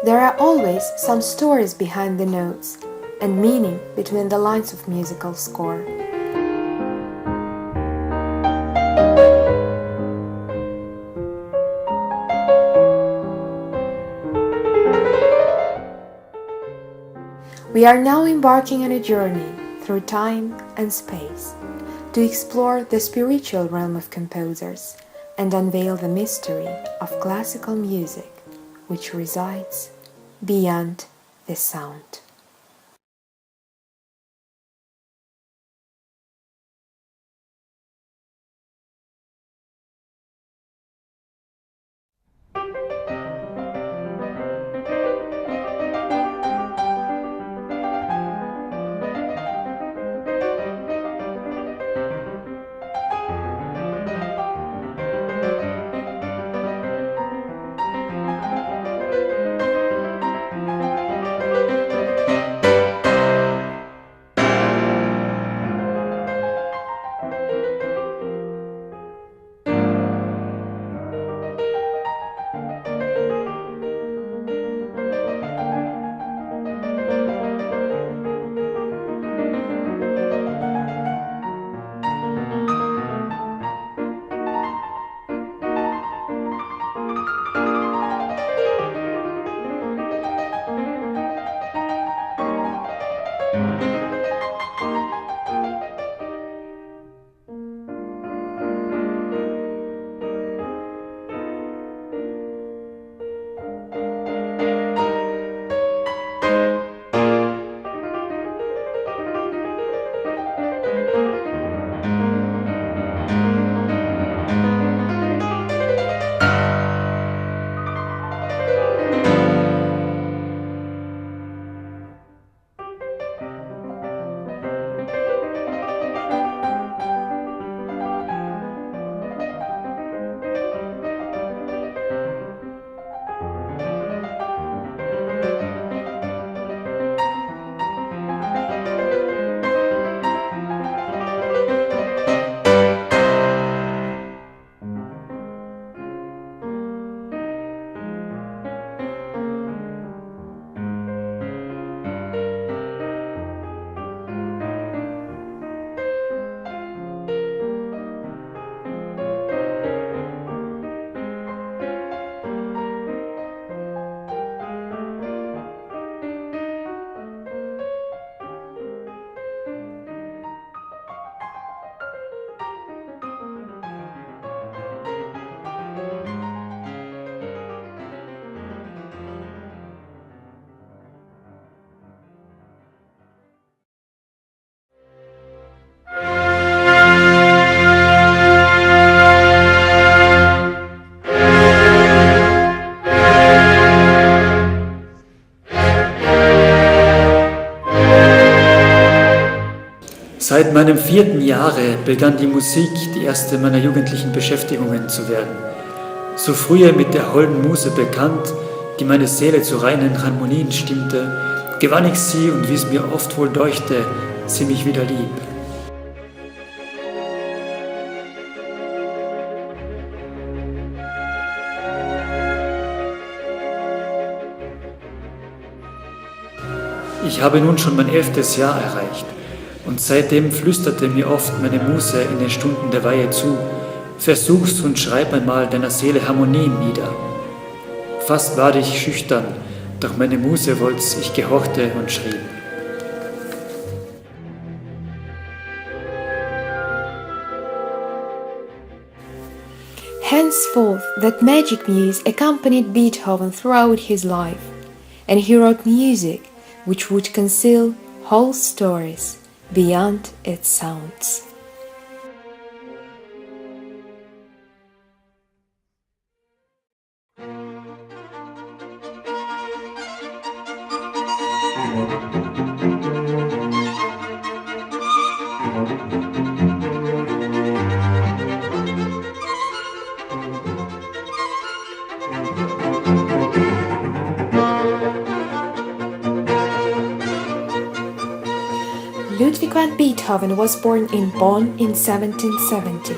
There are always some stories behind the notes and meaning between the lines of musical score. We are now embarking on a journey through time and space to explore the spiritual realm of composers and unveil the mystery of classical music, which resides beyond the sound. Seit meinem 4. Jahre begann die Musik die erste meiner jugendlichen Beschäftigungen zu werden. So früher mit der holden Muse bekannt, die meine Seele zu reinen Harmonien stimmte, gewann ich sie und wie es mir oft wohl deuchte, sie mich wieder lieb. Ich habe nun schon mein 11. Jahr erreicht. Und seitdem flüsterte mir oft meine Muse in den Stunden der Weihe zu: Versuch's und schreib einmal deiner Seele Harmonien nieder. Fast war ich schüchtern, doch meine Muse wollt's, ich gehorchte und schrieb. Henceforth, that magic muse accompanied Beethoven throughout his life, and he wrote music which would conceal whole stories beyond its sounds. Ludwig van Beethoven was born in Bonn in 1770,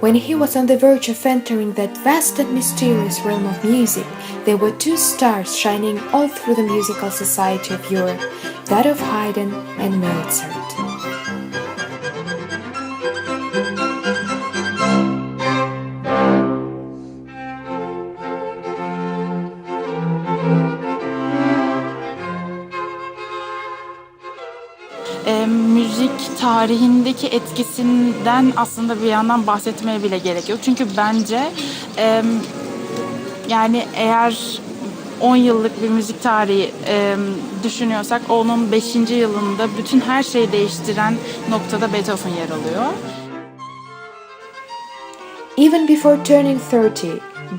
When he was on the verge of entering that vast and mysterious realm of music, there were two stars shining all through the musical society of Europe, that of Haydn and Mozart. Müzik tarihindeki etkisinden aslında bir yandan bahsetmeye bile gerek yok. Çünkü bence yani eğer 10 yıllık bir müzik tarihi düşünüyorsak onun 5. yılında bütün her şeyi değiştiren noktada Beethoven yer alıyor. Even before turning 30,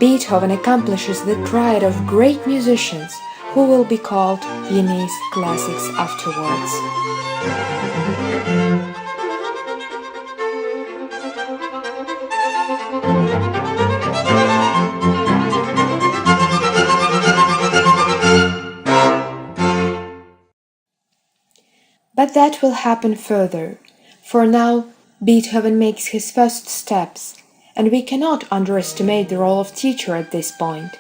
Beethoven accomplishes the triad of great musicians who will be called Viennese classics afterwards. But that will happen further, for now Beethoven makes his first steps, and we cannot underestimate the role of teacher at this point.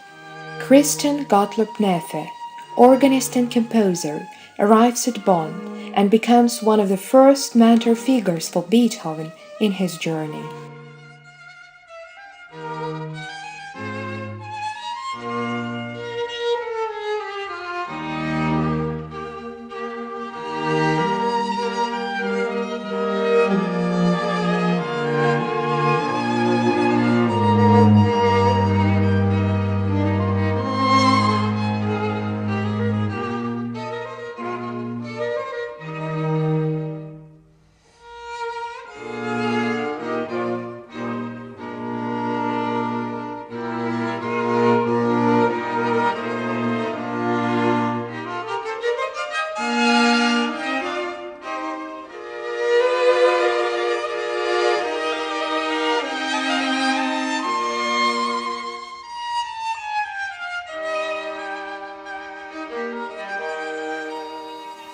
Christian Gottlob Neefe, organist and composer, arrives at Bonn and becomes one of the first mentor figures for Beethoven in his journey.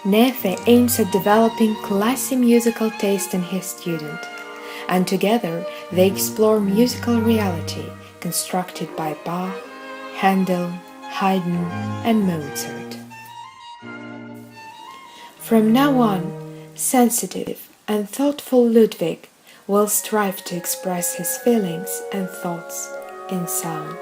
Neefe aims at developing classy musical taste in his student, and together they explore musical reality constructed by Bach, Handel, Haydn, and Mozart. From now on, sensitive and thoughtful Ludwig will strive to express his feelings and thoughts in sound.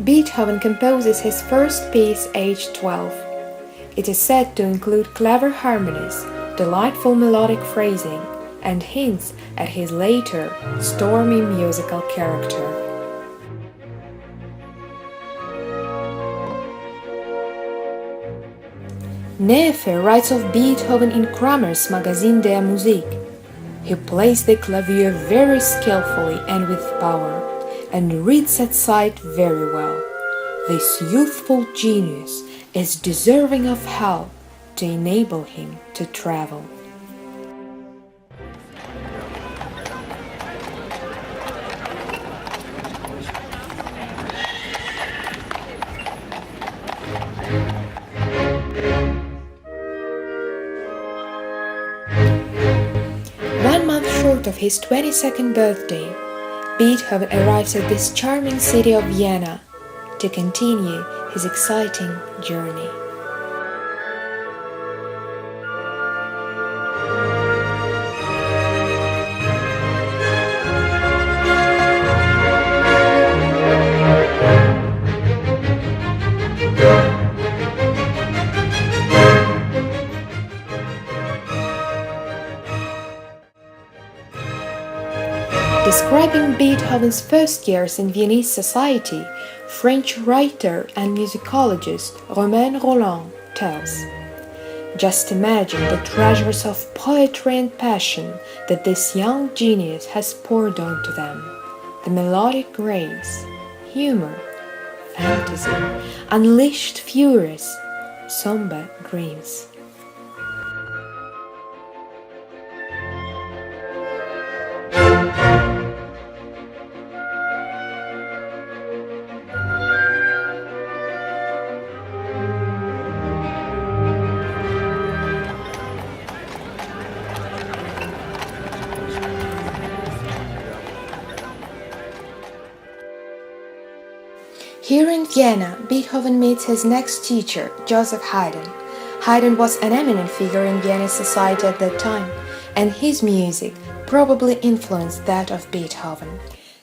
Beethoven composes his first piece aged 12. It is said to include clever harmonies, delightful melodic phrasing, and hints at his later, stormy musical character. Neefe writes of Beethoven in Kramer's Magazin der Musik. He plays the clavier very skillfully and with power, and reads at sight very well. This youthful genius is deserving of help to enable him to travel. One month short of his 22nd birthday, Beethoven arrives at this charming city of Vienna to continue his exciting journey. Describing Beethoven's first years in Viennese society, French writer and musicologist Romain Rolland tells, "Just imagine the treasures of poetry and passion that this young genius has poured onto them. The melodic grace, humor, fantasy, unleashed furies, somber dreams." Vienna, Beethoven meets his next teacher, Joseph Haydn. Haydn was an eminent figure in Viennese society at that time, and his music probably influenced that of Beethoven.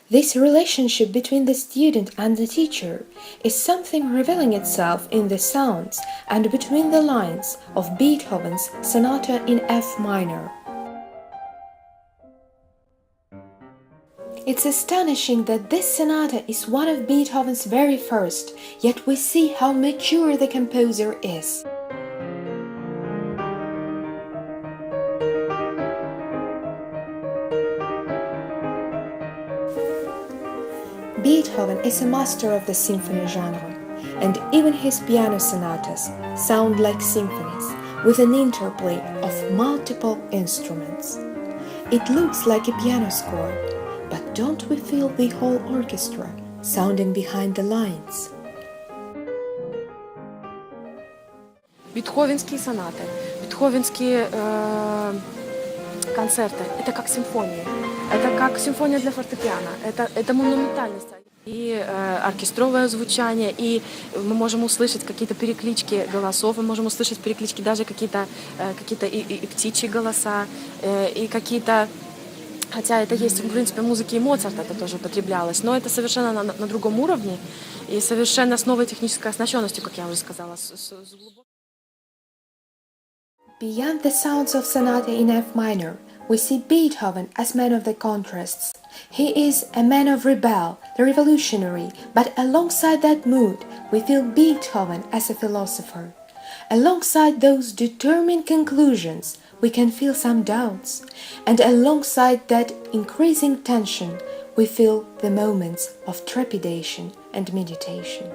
This relationship between the student and the teacher is something revealing itself in the sounds and between the lines of Beethoven's Sonata in F minor. It's astonishing that this sonata is one of Beethoven's very first, yet we see how mature the composer is. Beethoven is a master of the symphony genre, and even his piano sonatas sound like symphonies with an interplay of multiple instruments. It looks like a piano score, but don't we feel the whole orchestra sounding behind the lines? Бетховенские сонаты, бетховенские концерты – это как симфония. Это как симфония для фортепиано. Это монументальность. И оркестровое звучание, и мы можем услышать какие-то переклички голосов, мы можем услышать переклички даже какие-то и птичьи голоса, и какие-то... Хотя это есть, в принципе, в музыке и Моцарта это тоже употреблялось, но это совершенно на другом уровне и совершенно с новой технической оснащенностью, как я уже сказала. Beyond the sounds of sonata in F minor, we see Beethoven as man of the contrasts. He is a man of rebel, the revolutionary, but alongside that mood, we feel Beethoven as a philosopher. Alongside those determined conclusions, we can feel some doubts, and alongside that increasing tension, we feel the moments of trepidation and meditation.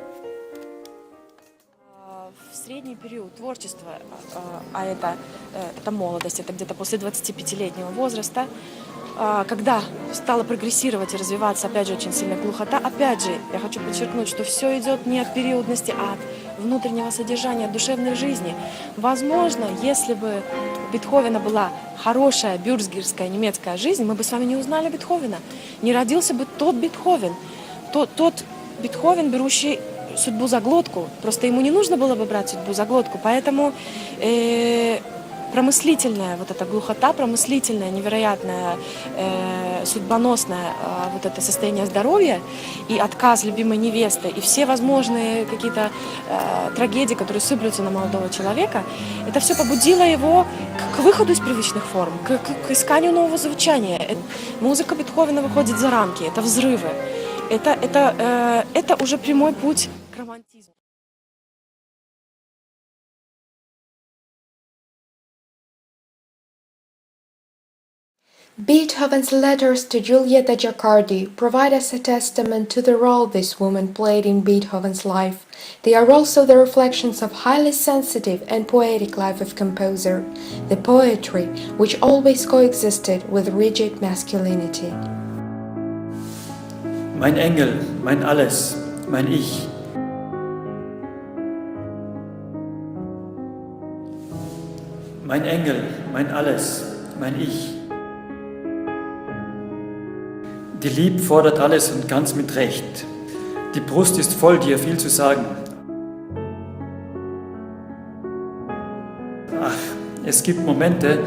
В средний период творчества, а это молодость, это где-то после 25-летнего возраста, когда стала прогрессировать и развиваться, опять же, очень сильно глухота, опять же, я хочу подчеркнуть, что все идет не от периодности, а от внутреннего содержания, от душевной жизни. Возможно, если бы у Бетховена была хорошая бюргерская немецкая жизнь, мы бы с вами не узнали Бетховена. Не родился бы тот Бетховен, тот Бетховен, берущий судьбу за глотку. Просто ему не нужно было бы брать судьбу за глотку, поэтому промыслительная вот эта глухота, промыслительная, невероятная, судьбоносное вот это состояние здоровья и отказ любимой невесты, и все возможные какие-то трагедии, которые сыплются на молодого человека, это все побудило его к выходу из привычных форм, к исканию нового звучания. Музыка Бетховена выходит за рамки, это взрывы, это уже прямой путь к романтизму. Beethoven's letters to Giulietta Giacardi provide us a testament to the role this woman played in Beethoven's life. They are also the reflections of highly sensitive and poetic life of composer, the poetry which always coexisted with rigid masculinity. Mein Engel, mein Alles, mein Ich. Mein Engel, mein Alles, mein Ich. Die Lieb fordert alles und ganz mit Recht. Die Brust ist voll, dir viel zu sagen. Ach, es gibt Momente,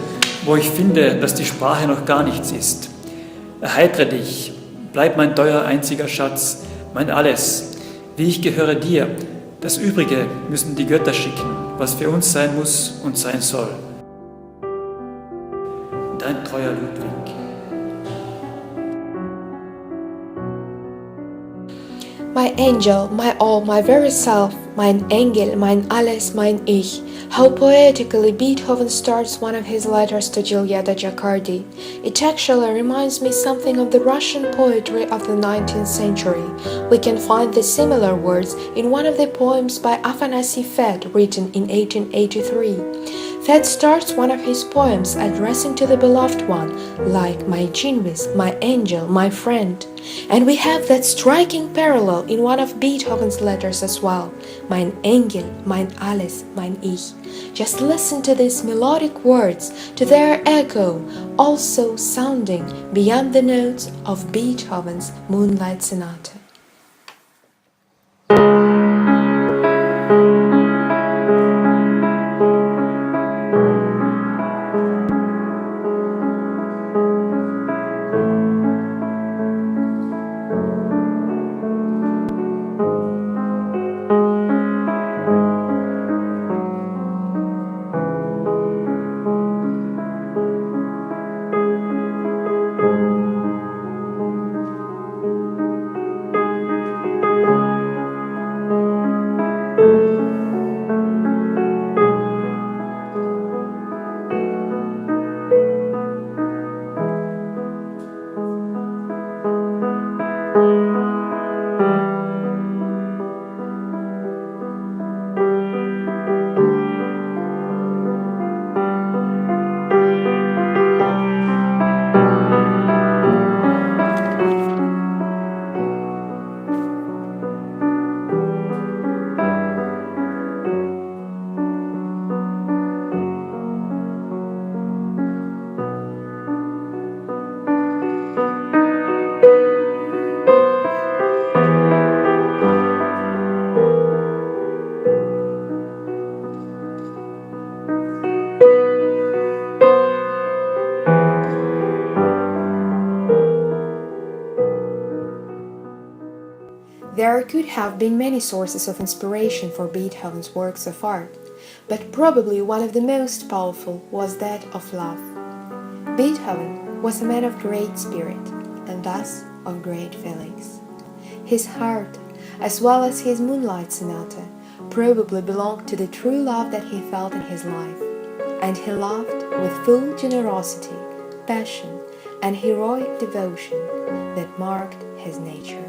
wo ich finde, dass die Sprache noch gar nichts ist. Erheitere dich, bleib mein teuer einziger Schatz, mein Alles. Wie ich gehöre dir, das Übrige müssen die Götter schicken, was für uns sein muss und sein soll. Dein treuer Ludwig. My angel, my all, my very self, mein Engel, mein Alles, mein Ich. How poetically Beethoven starts one of his letters to Giulietta Giacardi. It actually reminds me something of the Russian poetry of the 19th century. We can find the similar words in one of the poems by Afanasy Fed, written in 1883. Fed starts one of his poems addressing to the beloved one, like my genius, my angel, my friend. And we have that striking parallel in one of Beethoven's letters as well, mein Engel, mein Alles, mein Ich. Just listen to these melodic words, to their echo, also sounding beyond the notes of Beethoven's Moonlight Sonata. There could have been many sources of inspiration for Beethoven's works of art, but probably one of the most powerful was that of love. Beethoven was a man of great spirit, and thus of great feelings. His heart, as well as his Moonlight Sonata, probably belonged to the true love that he felt in his life, and he loved with full generosity, passion, and heroic devotion that marked his nature.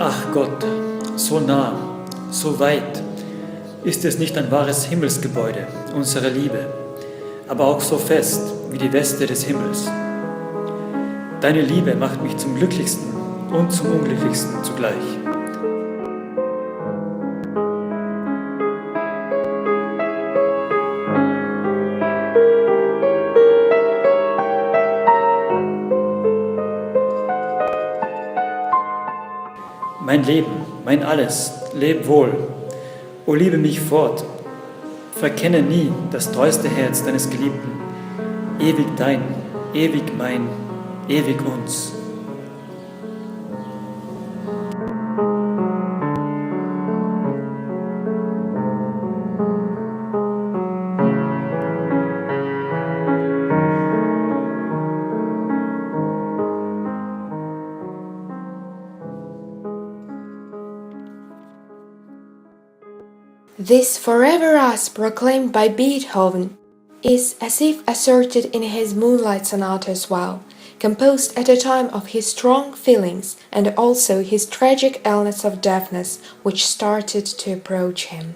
Ach Gott, so nah, so weit, ist es nicht ein wahres Himmelsgebäude, unsere Liebe, aber auch so fest wie die Weste des Himmels. Deine Liebe macht mich zum Glücklichsten und zum Unglücklichsten zugleich. Mein Leben, mein Alles, leb wohl, o liebe mich fort, verkenne nie das treuste Herz deines Geliebten, ewig dein, ewig mein, ewig uns. This forever us proclaimed by Beethoven is as if asserted in his Moonlight Sonata as well, composed at a time of his strong feelings and also his tragic illness of deafness which started to approach him.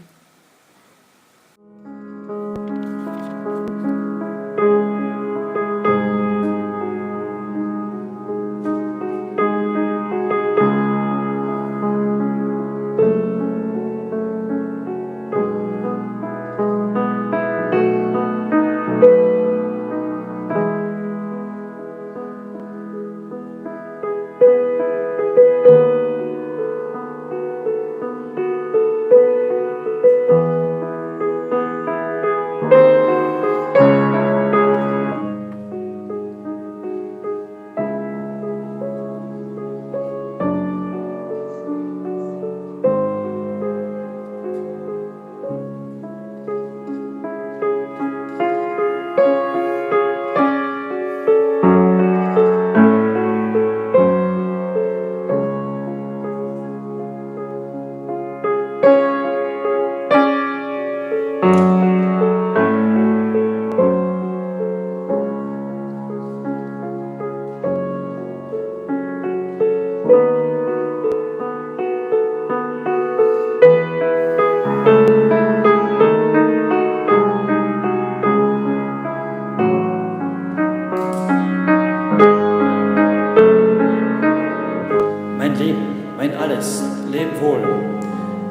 Mein Leben, mein Alles, leb wohl,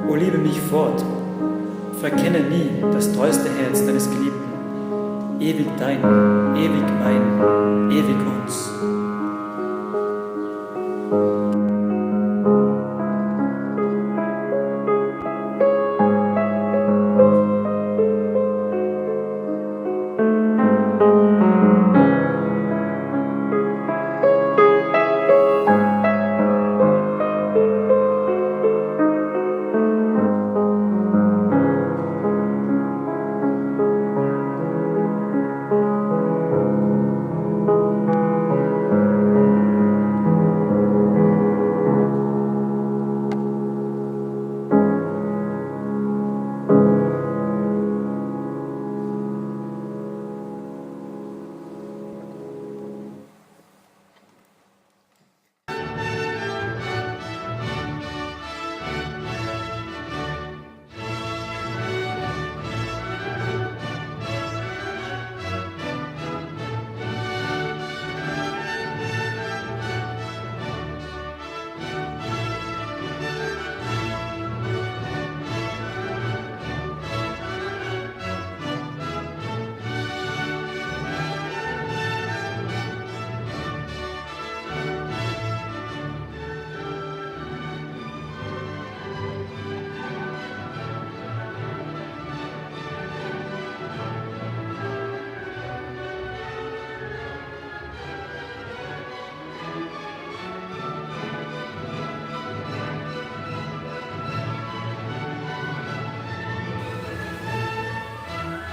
o liebe mich fort, verkenne nie das treuste Herz deines Geliebten, ewig dein, ewig mein, ewig uns.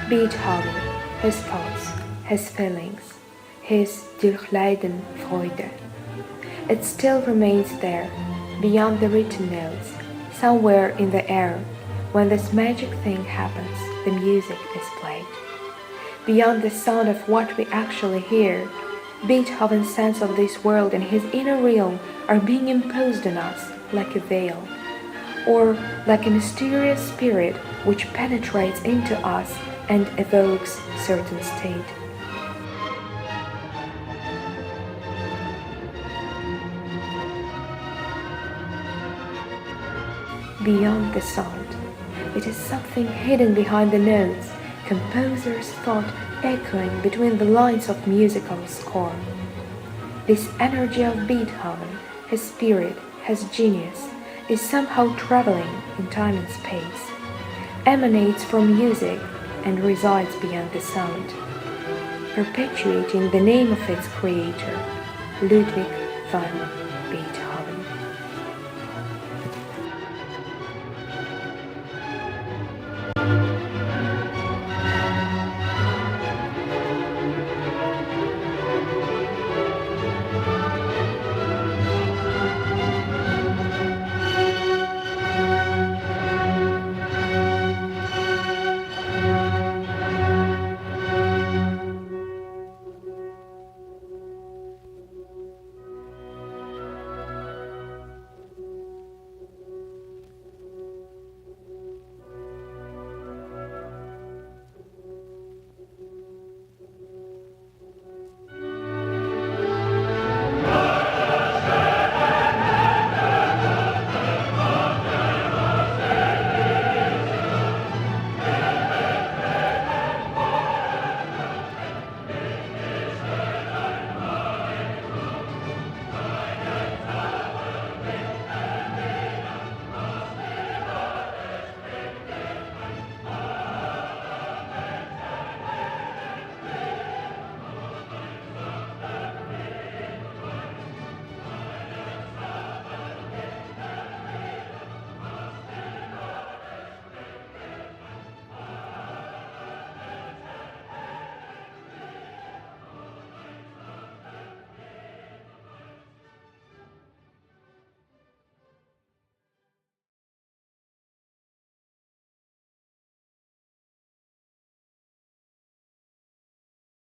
Beethoven, his thoughts, his feelings, his Durchleiden Freude. It still remains there, beyond the written notes, somewhere in the air. When this magic thing happens, the music is played. Beyond the sound of what we actually hear, Beethoven's sense of this world and his inner realm are being imposed on us like a veil, or like a mysterious spirit which penetrates into us and evokes certain state. Beyond the sound, it is something hidden behind the notes, composer's thought echoing between the lines of musical score. This energy of Beethoven, his spirit, his genius, is somehow traveling in time and space, emanates from music and resides beyond the sound, perpetuating the name of its creator, Ludwig van Beethoven.